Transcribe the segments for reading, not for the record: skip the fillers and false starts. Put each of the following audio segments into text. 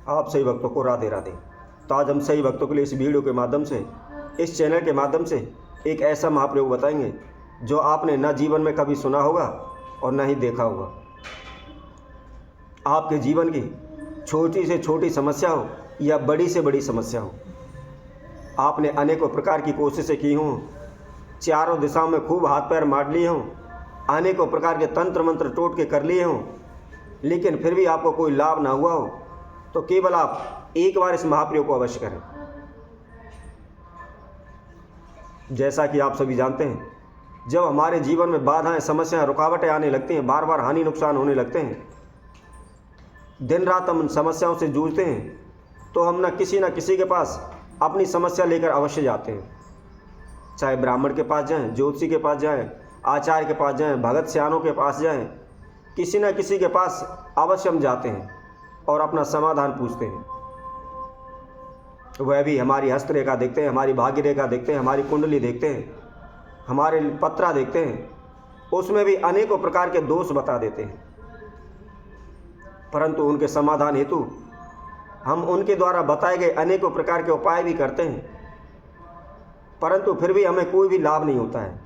आप सही भक्तों को राधे राधे। तो आज हम सही भक्तों के लिए इस वीडियो के माध्यम से, इस चैनल के माध्यम से एक ऐसा महाप्रयोग बताएंगे जो आपने न जीवन में कभी सुना होगा और न ही देखा होगा। आपके जीवन की छोटी से छोटी समस्या हो या बड़ी से बड़ी समस्या हो, आपने अनेकों प्रकार की कोशिशें की हों, चारों दिशाओं में खूब हाथ पैर मार लिए हों, अनेकों प्रकार के तंत्र मंत्र टोटके कर लिए हों, लेकिन फिर भी आपको कोई लाभ ना हुआ हो, तो केवल आप एक बार इस महाप्रयोग को अवश्य करें। जैसा कि आप सभी जानते हैं, जब हमारे जीवन में बाधाएं, समस्याएं, रुकावटें आने लगती हैं, बार बार हानि नुकसान होने लगते हैं, दिन रात हम उन समस्याओं से जूझते हैं, तो हम न किसी के पास अपनी समस्या लेकर अवश्य जाते हैं। चाहे ब्राह्मण के पास जाएं, ज्योतिषी के पास जाएं, आचार्य के पास जाएं, भगत सियानों के पास जाएं, किसी न किसी के पास अवश्य हम जाते हैं और अपना समाधान पूछते हैं। वह भी हमारी हस्तरेखा देखते हैं, हमारी भाग्य रेखा देखते हैं, हमारी कुंडली देखते हैं, हमारे पत्रा देखते हैं, उसमें भी अनेकों प्रकार के दोष बता देते हैं। परंतु उनके समाधान हेतु हम उनके द्वारा बताए गए अनेकों प्रकार के उपाय भी करते हैं, परंतु फिर भी हमें कोई भी लाभ नहीं होता है।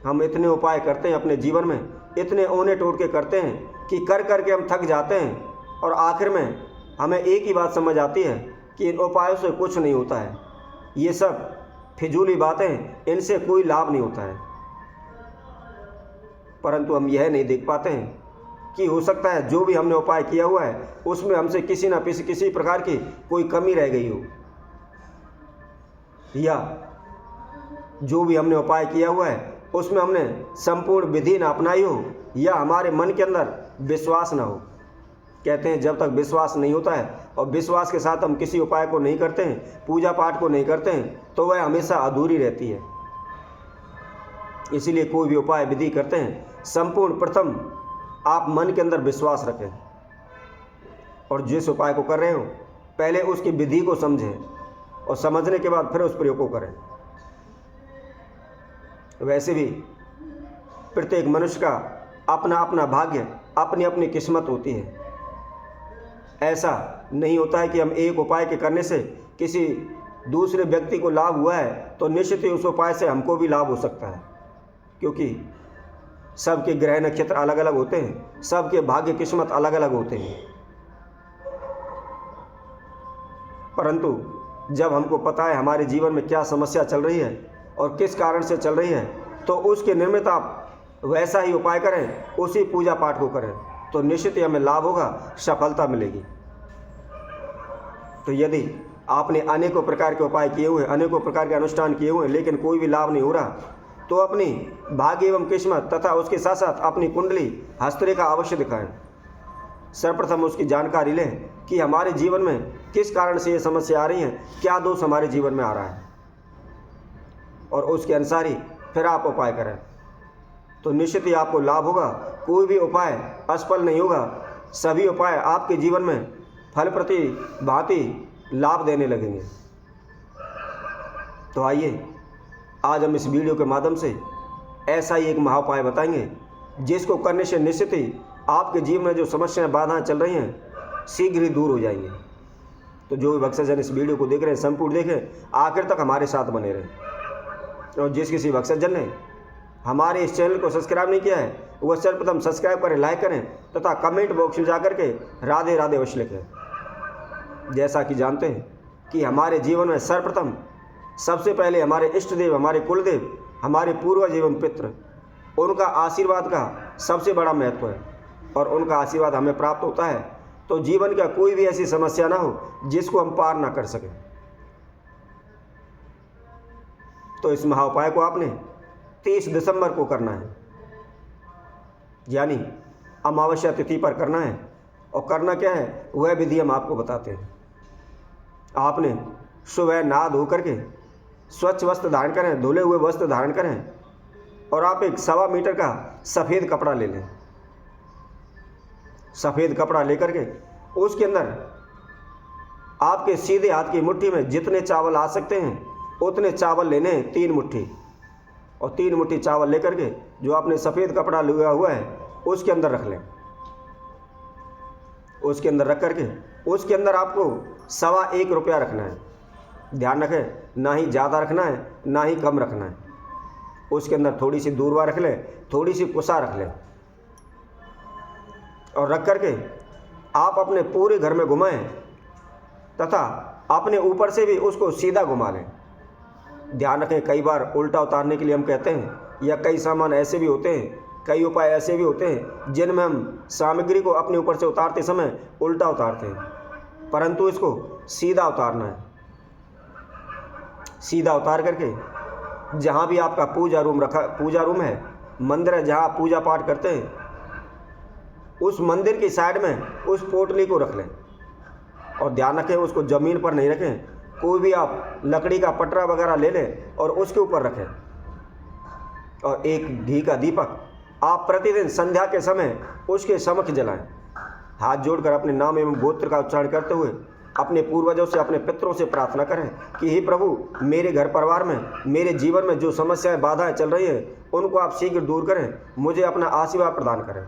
हम इतने उपाय करते हैं अपने जीवन में, इतने औने टोटके करते हैं कि कर कर के हम थक जाते हैं और आखिर में हमें एक ही बात समझ आती है कि इन उपायों से कुछ नहीं होता है, ये सब फिजूली बातें, इनसे कोई लाभ नहीं होता है। परंतु हम यह नहीं देख पाते हैं कि हो सकता है जो भी हमने उपाय किया हुआ है उसमें हमसे किसी न किसी प्रकार की कोई कमी रह गई हो, या जो भी हमने उपाय किया हुआ है उसमें हमने संपूर्ण विधि न अपनाई हो, या हमारे मन के अंदर विश्वास ना हो। कहते हैं जब तक विश्वास नहीं होता है और विश्वास के साथ हम किसी उपाय को नहीं करते हैं, पूजा पाठ को नहीं करते हैं, तो वह हमेशा अधूरी रहती है। इसीलिए कोई भी उपाय विधि करते हैं, संपूर्ण प्रथम आप मन के अंदर विश्वास रखें और जिस उपाय को कर रहे हो पहले उसकी विधि को समझें और समझने के बाद फिर उस प्रयोग को करें। वैसे भी प्रत्येक मनुष्य का अपना अपना भाग्य, अपनी अपनी किस्मत होती है। ऐसा नहीं होता है कि हम एक उपाय के करने से किसी दूसरे व्यक्ति को लाभ हुआ है तो निश्चित ही उस उपाय से हमको भी लाभ हो सकता है, क्योंकि सबके ग्रह नक्षत्र अलग अलग होते हैं, सबके भाग्य किस्मत अलग अलग होते हैं। परंतु जब हमको पता है हमारे जीवन में क्या समस्या चल रही है और किस कारण से चल रही है, तो उसके निर्मित आप वैसा ही उपाय करें, उसी पूजा पाठ को करें, तो निश्चित ही हमें लाभ होगा, सफलता मिलेगी। तो यदि आपने अनेकों प्रकार के उपाय किए हुए, अनेकों प्रकार के अनुष्ठान किए हुए, लेकिन कोई भी लाभ नहीं हो रहा, तो अपनी भाग्य एवं किस्मत तथा उसके साथ साथ अपनी कुंडली, हस्तरेखा अवश्य दिखाएं। सर्वप्रथम उसकी जानकारी लें कि हमारे जीवन में किस कारण से ये समस्या आ रही है, क्या दोष हमारे जीवन में आ रहा है, और उसके अनुसार ही फिर आप उपाय करें, तो निश्चित ही आपको लाभ होगा। कोई भी उपाय असफल नहीं होगा, सभी उपाय आपके जीवन में फल प्रति भांति लाभ देने लगेंगे। तो आइए आज हम इस वीडियो के माध्यम से ऐसा ही एक महाउपाय बताएंगे जिसको करने से निश्चित ही आपके जीवन में जो समस्याएं, बाधाएं चल रही हैं शीघ्र ही दूर हो जाएंगी। तो जो भी भक्तजन इस वीडियो को देख रहे हैं संपूर्ण देखें, आखिर तक हमारे साथ बने रहें। और जिस किसी भक्तजन ने हमारे इस चैनल को सब्सक्राइब नहीं किया है वह सर्वप्रथम सब्सक्राइब करें, लाइक करें तथा कमेंट बॉक्स में जाकर के राधे राधे अवश्य लिखें। जैसा कि जानते हैं कि हमारे जीवन में सर्वप्रथम सबसे पहले हमारे इष्ट देव, हमारे कुलदेव, हमारे पूर्वज एवं पितृ, उनका आशीर्वाद का सबसे बड़ा महत्व है और उनका आशीर्वाद हमें प्राप्त होता है तो जीवन का कोई भी ऐसी समस्या ना हो जिसको हम पार ना कर सकें। तो इस महाउपाय को आपने 30 दिसंबर को करना है, यानी अमावस्या तिथि पर करना है। और करना क्या है वह विधि हम आपको बताते हैं। आपने सुबह नहा धो करके स्वच्छ वस्त्र धारण करें, धुले हुए वस्त्र धारण करें, और आप एक 1.25 मीटर का सफ़ेद कपड़ा ले लें। सफ़ेद कपड़ा लेकर के उसके अंदर आपके सीधे हाथ की मुट्ठी में जितने चावल आ सकते हैं उतने चावल लेने हैं, 3 मुट्ठी। और 3 मुट्ठी चावल लेकर के जो आपने सफ़ेद कपड़ा लिया हुआ है उसके अंदर रख लें। उसके अंदर रख करके उसके अंदर आपको 1.25 रुपया रखना है। ध्यान रखें, ना ही ज़्यादा रखना है ना ही कम रखना है। उसके अंदर थोड़ी सी दूर्वा रख लें, थोड़ी सी कुसा रख लें और रख करके आप अपने पूरे घर में घुमाएं तथा अपने ऊपर से भी उसको सीधा घुमा लें। ध्यान रखें, कई बार उल्टा उतारने के लिए हम कहते हैं, या कई सामान ऐसे भी होते हैं, कई उपाय ऐसे भी होते हैं जिनमें हम सामग्री को अपने ऊपर से उतारते समय उल्टा उतारते हैं, परंतु इसको सीधा उतारना है। सीधा उतार करके जहाँ भी आपका पूजा रूम है, मंदिर है जहाँ आप पूजा पाठ करते हैं, उस मंदिर की साइड में उस पोटली को रख लें। और ध्यान रखें, उसको ज़मीन पर नहीं रखें, कोई भी आप लकड़ी का पटरा वगैरह ले लें और उसके ऊपर रखें। और एक घी का दीपक आप प्रतिदिन संध्या के समय उसके समक्ष जलाएं। हाथ जोड़कर अपने नाम एवं गोत्र का उच्चारण करते हुए अपने पूर्वजों से, अपने पितरों से प्रार्थना करें कि हे प्रभु, मेरे घर परिवार में, मेरे जीवन में जो समस्याएं बाधाएं चल रही हैं उनको आप शीघ्र दूर करें, मुझे अपना आशीर्वाद प्रदान करें।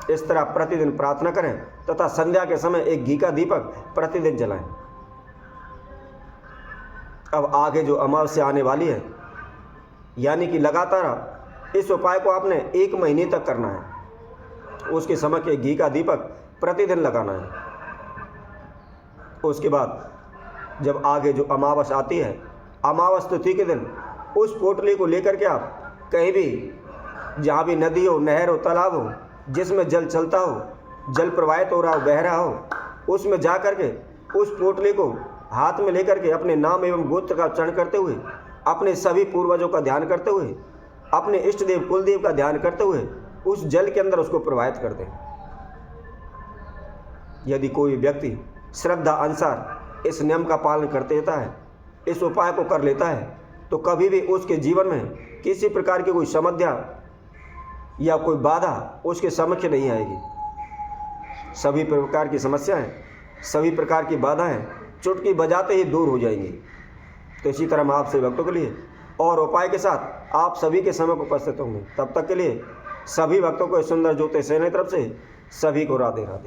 इस तरह प्रतिदिन प्रार्थना करें तथा संध्या के समय एक घी का दीपक प्रतिदिन जलाएं। अब आगे जो अमावस्या आने वाली है, यानी कि लगातार इस उपाय को आपने 1 महीने तक करना है। उसके समय के घी का दीपक प्रतिदिन लगाना है। उसके बाद जब आगे जो अमावस आती है, अमावस तिथि के दिन उस पोटली को लेकर के आप कहीं भी, जहाँ भी नदी हो, नहर हो, तालाब हो, जिसमें जल चलता हो, जल प्रवाहित हो रहा हो, बह रहा हो, उसमें जा कर के उस पोटली को हाथ में लेकर के अपने नाम एवं गोत्र का उच्चारण करते हुए, अपने सभी पूर्वजों का ध्यान करते हुए, अपने इष्ट देव कुलदेव का ध्यान करते हुए उस जल के अंदर उसको प्रवाहित कर दें। यदि कोई व्यक्ति श्रद्धा अनुसार इस नियम का पालन करते रहता है, इस उपाय को कर लेता है, तो कभी भी उसके जीवन में किसी प्रकार की कोई समस्या या कोई बाधा उसके समक्ष नहीं आएगी। सभी प्रकार की समस्याएं, सभी प्रकार की बाधाएं चुटकी बजाते ही दूर हो जाएंगी। तो इसी तरह मैं आपसे भक्तों के लिए और उपाय के साथ आप सभी के समय को उपस्थित होंगे। तब तक के लिए सभी भक्तों को सुंदर ज्योति सेना की तरफ से सभी को राधे राधे।